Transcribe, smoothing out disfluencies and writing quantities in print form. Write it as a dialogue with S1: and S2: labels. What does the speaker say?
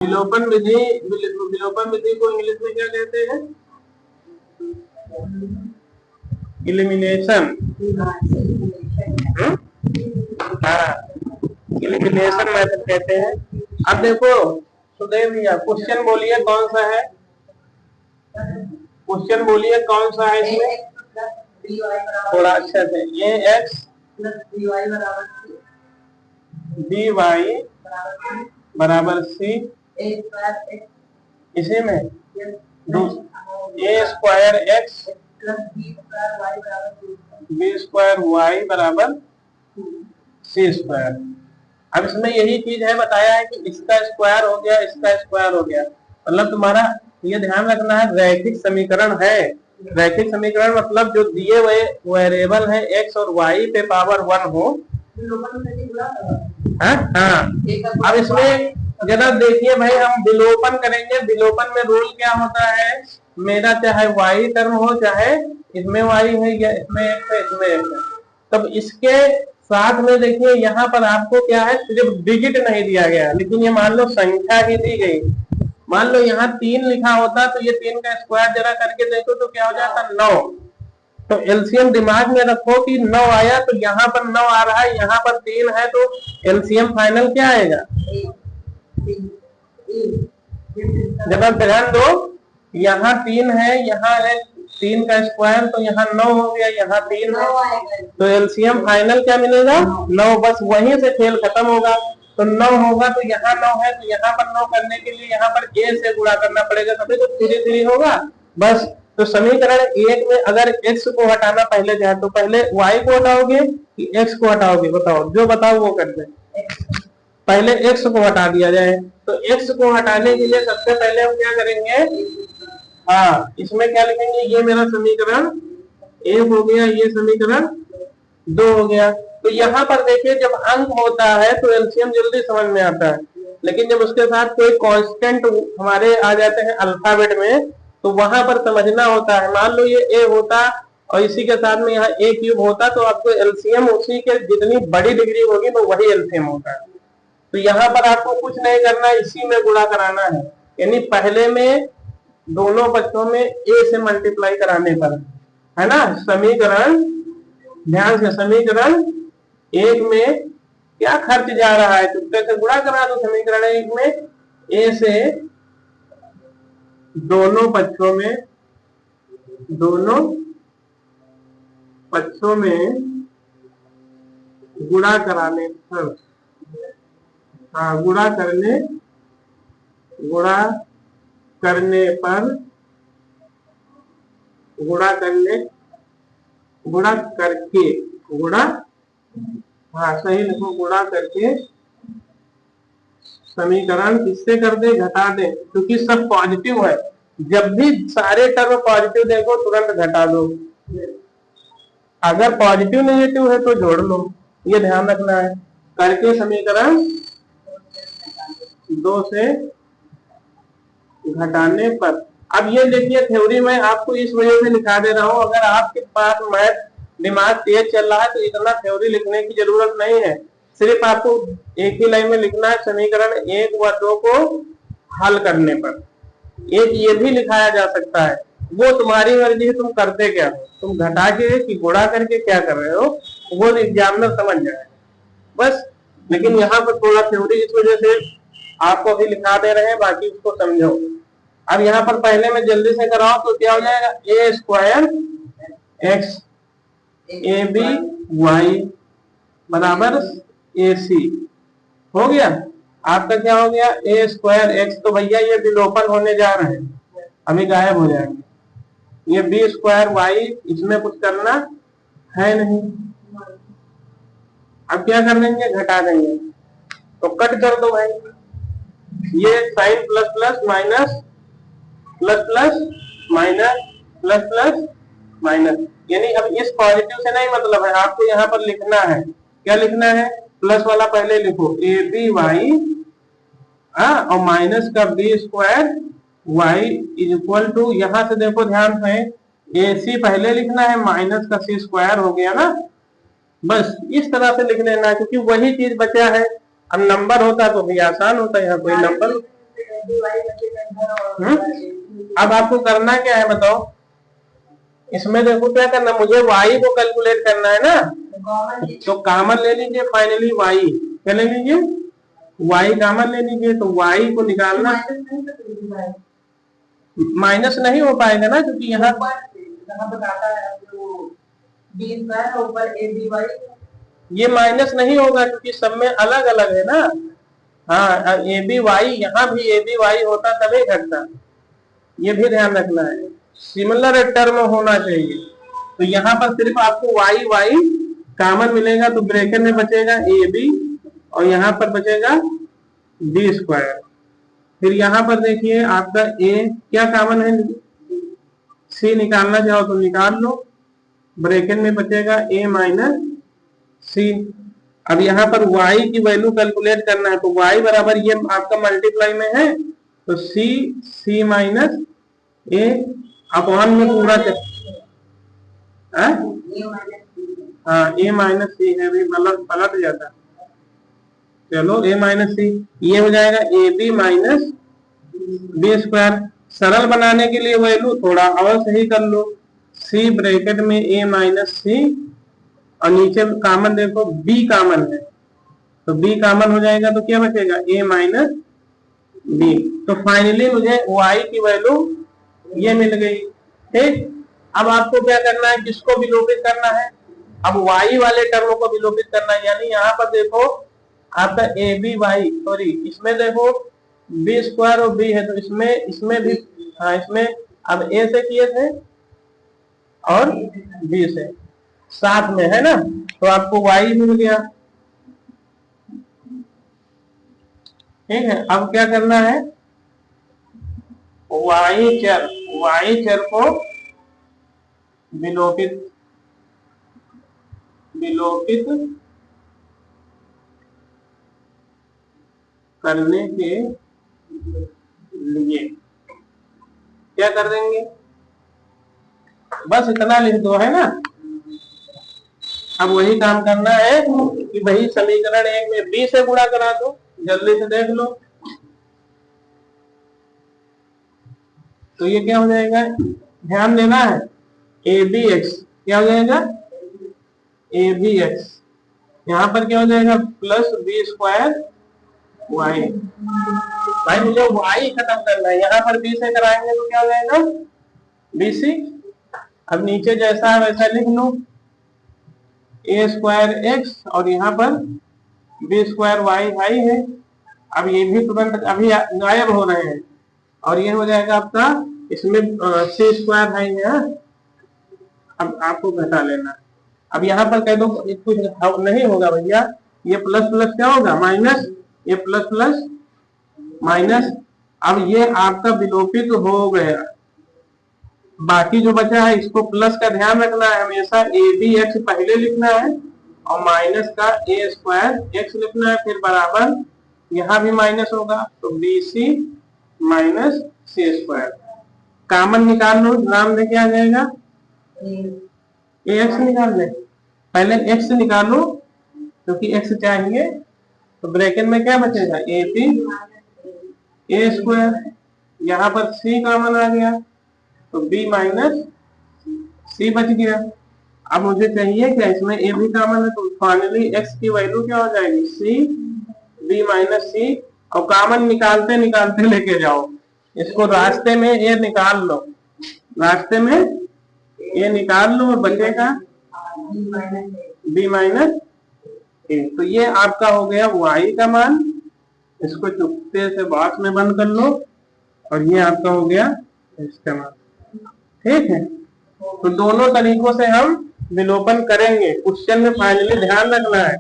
S1: विलोपन विधि, विलोपन विधि को इंग्लिश में क्या कहते हैं? इलिमिनेशन। इलिमिनेशन मेथड कहते हैं। अब देखो सुदेव भैया, क्वेश्चन बोलिए कौन सा है? क्वेश्चन बोलिए कौन सा है इसमें? थोड़ा अच्छा से। ये x dy बराबर c, इसी में a square x b square y बराबर c स्क्वायर। अब इसमें यही चीज है, बताया है कि इसका स्क्वायर हो गया, इसका स्क्वायर हो गया, मतलब तुम्हारा ये ध्यान रखना है रैखिक समीकरण है। रैखिक समीकरण मतलब जो दिए हुए वेरिएबल है x और y पे पावर 1 हो। हाँ, अब इसमें जरा देखिए भाई, हम विलोपन करेंगे। विलोपन में रूल क्या होता है? मेरा चाहे y टर्म हो, चाहे इसमें y है या इसमें x है, इसमें x है, तब इसके साथ में देखिए यहाँ पर आपको क्या है, सिर्फ डिजिट नहीं दिया गया, लेकिन ये मान लो संख्या ही दी गई। मान लो यहाँ 3 लिखा होता तो ये 3 का स्क्वायर जरा करके देखो तो क्या हो जाता? 9। तो एलसीएम दिमाग में रखो कि 9 आया, तो यहाँ पर 9 आ रहा है, यहाँ पर 3 है, तो एलसीएम फाइनल क्या आएगा? जब आप ध्यान दो, यहाँ 3 है, यहाँ है 3 का स्क्वायर, तो यहाँ 9 हो गया, यहाँ 3 है, तो एलसीएम फाइनल क्या मिलेगा? 9। बस वहीं से खेल खत्म होगा। तो 9 होगा तो यहाँ 9 है, तो यहाँ पर 9 करने के लिए यहाँ पर a से गुणा करना पड़ेगा, तभी तो 3 होगा। बस, तो समीकरण 1 में अगर x को हटाना पहले जाए तो पहले y को हटाओगे कि x को हटाओगे? बताओ, जो बताओ वो कर दे। पहले x को हटा दिया जाए, तो x को हटाने के लिए सबसे पहले हम क्या करेंगे? हाँ, इसमें क्या लिखेंगे? ये मेरा समीकरण 1 हो गया, ये समीकरण 2 हो गया। तो यहाँ पर देखिए, जब अंक होता है तो एलसीएम जल्दी समझ में आता है, लेकिन जब उसके साथ कोई कांस्टेंट हमारे आ जाते हैं अल्फाबेट में, तो वहां पर समझना होता है। मान लो ये a होता और इसी के साथ में यहाँ a क्यूब होता, तो आपको एलसीएम उसी के जितनी बड़ी डिग्री होगी तो वही एलसीएम होता है। तो यहाँ पर आपको कुछ नहीं करना, इसी में गुणा कराना है, यानी पहले में दोनों बच्चों में a से मल्टीप्लाई कराने पर, है ना? समीकरण, ध्यान से, समीकरण 1 में क्या खर्च जा रहा है, तो से गुणा करा दो। समीकरण 1 में a से दोनों पक्षों में गुणा कराने पर, हाँ, गुणा करने पर, गुणा करके, हाँ सही लिखो, गुणा करके समीकरण किससे कर दे? घटा दे, क्योंकि सब पॉजिटिव है। जब भी सारे टर्म पॉजिटिव देखो तुरंत घटा दो, अगर पॉजिटिव नेगेटिव है तो जोड़ लो, ये ध्यान रखना है। करके समीकरण 2 से घटाने पर। अब ये देखिए, थ्योरी में आपको इस वजह से लिखा दे रहा हूं, अगर आपके पास मैथ दिमाग तेज चल रहा है तो इतना थ्योरी लिखने की जरूरत नहीं है। सिर्फ आपको एक ही लाइन में लिखना है, समीकरण 1 व 2 को हल करने पर। एक ये भी लिखाया जा सकता है, वो तुम्हारी मर्जी है, तुम करते क्या हो, तुम घटा के कि गुणा करके क्या कर रहे हो, वो एग्जामिनर समझ जाए बस। लेकिन यहाँ पर थोड़ा थ्योरी इस वजह से आपको अभी लिखा दे रहे हैं, बाकी उसको समझो। अब यहाँ पर पहले में जल्दी से कराओ तो क्या हो जाएगा? a square x A B Y बराबर ए सी हो गया। आपका क्या हो गया? a स्क्वायर x, तो भैया ये विलोपन होने जा रहे हैं, अभी गायब हो जाएंगे। ये b स्क्वायर y, इसमें कुछ करना है नहीं। अब क्या कर देंगे? घटा देंगे, तो कट कर दो भाई। ये sign plus plus minus, plus plus minus, plus plus minus, यानी अब इस पॉजिटिव से नहीं मतलब है, आपको यहाँ पर लिखना है। क्या लिखना है? प्लस वाला पहले लिखो, ए बी वाई, और माइनस का B square Y is equal to, यहां से देखो ध्यान से, ए सी पहले लिखना है, माइनस का सी स्क्वायर हो गया ना। बस इस तरह से लिख लेना, क्योंकि वही चीज बचा है। अब नंबर होता तो भी आसान होता है, यहाँ कोई नंबर अब आपको करना क्या है बताओ, इसमें देखो क्या करना, मुझे y को कैलकुलेट करना है ना, तो कॉमन ले लीजिए फाइनली y, क्या ले लीजिए, y कॉमन ले लीजिए, तो y को निकालना, माइनस नहीं हो पाएगा ना, क्योंकि यहाँ ये माइनस नहीं होगा क्योंकि सब में अलग अलग है ना। हाँ, ए बी वाई, यहाँ भी ए बी वाई होता तभी घटता, ये भी ध्यान रखना है, सिमिलर टर्म होना चाहिए। तो यहाँ पर सिर्फ आपको वाई वाई कॉमन मिलेगा, तो ब्रैकेट में बचेगा ए बी और यहाँ पर बचेगा बी स्क्वायर। फिर यहाँ पर देखिए आपका ए क्या कॉमन है, सी निकालना चाहो तो निकाल लो, ब्रैकेट में बचेगा ए माइनस सी। अब यहाँ पर y की वैल्यू कैलकुलेट करना है, तो y बराबर ये आपका मल्टीप्लाई में है, तो c माइनस ए अपॉन में पूरा हाँ ए माइनस सी है, भी पलट जाता है। चलो ए माइनस सी, ये हो जाएगा A B minus B square. सरल बनाने के लिए वैल्यू थोड़ा और सही कर लो, सी ब्रैकेट में ए माइनस सी और नीचे कॉमन देखो b कॉमन है, तो b कॉमन हो जाएगा तो क्या बचेगा a माइनस बी। तो फाइनली मुझे y की वैल्यू ये मिल गई। ठीक, अब आपको क्या करना है, किसको विलोपित करना है, अब y वाले टर्म को विलोपित करना है, यानी यहाँ पर देखो आपका ए बी वाई, सॉरी इसमें देखो बी स्क्वायर और b है, तो इसमें भी हाँ, इसमें अब a से किए थे और b से साथ में है ना, तो आपको y मिल गया। ठीक है, अब क्या करना है, y चर को विलोपित करने के लिए क्या कर देंगे, बस इतना लिख दो, है ना। अब वही काम करना है कि भाई समीकरण एक में b से गुणा करा दो, जल्दी से देख लो। तो ये क्या हो जाएगा, ध्यान देना है, ए बी एक्स क्या हो जाएगा, ए बी एक्स, यहाँ पर क्या हो जाएगा प्लस बी स्क्वायर वाई। भाई मुझे वाई खत्म करना है, यहाँ पर बी से कराएंगे तो क्या हो जाएगा बी सी। अब नीचे जैसा है वैसा लिख लो, ए स्क्वायर एक्स और यहाँ पर बी स्क्वायर वाई वाई है। अब ये भी तुरंत अभी गायब हो रहे हैं और ये हो जाएगा आपका, इसमें सी स्क्वायर है यहाँ, अब आपको घटा लेना। अब यहाँ पर कह दो कुछ नहीं होगा भैया, ये प्लस प्लस क्या होगा माइनस, ये प्लस प्लस माइनस। अब ये आपका विलोपित हो गया, बाकी जो बचा है इसको प्लस का ध्यान रखना है, हमेशा ए बी एक्स पहले लिखना है और माइनस का ए स्क्वायर एक्स लिखना है, फिर बराबर यहाँ भी माइनस होगा, तो बी सी माइनस सी स्क्वायर। कॉमन निकाल लो, नाम दे क्या आ जाएगा, ए एक्स निकाल ले, पहले एक्स निकाल लो क्योंकि एक्स चाहिए, तो ब्रैकेट में क्या बचेगा ए बी ए स्क्वायर, यहाँ पर सी कॉमन आ गया तो b माइनस सी बच गया। अब मुझे चाहिए क्या, इसमें a भी कॉमन है, तो फाइनली x की वैल्यू क्या हो जाएगी c b माइनस सी, और कॉमन निकालते निकालते लेके जाओ इसको, रास्ते में a निकाल लो, रास्ते में a निकाल लो और बचेगा b माइनस a। तो ये आपका हो गया y का मान, इसको चुपके से बॉक्स में बंद कर लो, और ये आपका हो गया इसका मान। ठीक है, तो दोनों तरीकों से हम विलोपन करेंगे। क्वेश्चन में फाइनली ध्यान रखना है